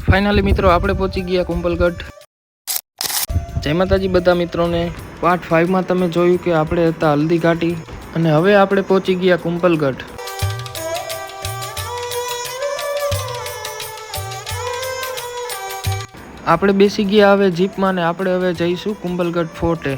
Finally મિત્રો આપણે પહોંચી ગયા કુંભલગઢ। જય માતાજી બધા મિત્રોને। પાર્ટ 5 માં તમે જોયું કે આપણે હતા હલ્દી ઘાટી અને હવે આપણે પહોંચી ગયા કુંભલગઢ। આપણે બેસી ગયા હવે જીપમાં ને આપણે હવે જઈશું કુંભલગઢ ફોર્ટે।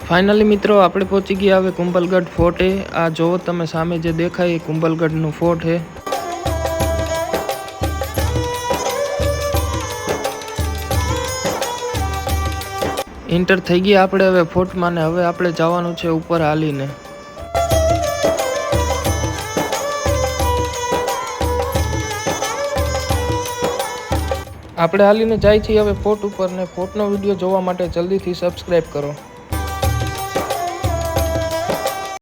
ફાઇનલી મિત્રો આપણે પહોંચી ગયા હવે કુંભલગઢ ફોર્ટે। આ જોવો તમે સામે જે દેખાય એ કુંભલગઢનું ફોર્ટ છે। એન્ટર થઈ ગયા આપણે હવે ફોર્ટમાં ને હવે આપણે જવાનું છે ઉપર હાલીને। આપણે હાલીને જાય છીએ હવે ફોર્ટ ઉપર ને ફોર્ટનો વિડીયો જોવા માટે જલ્દીથી સબસ્ક્રાઈબ કરો।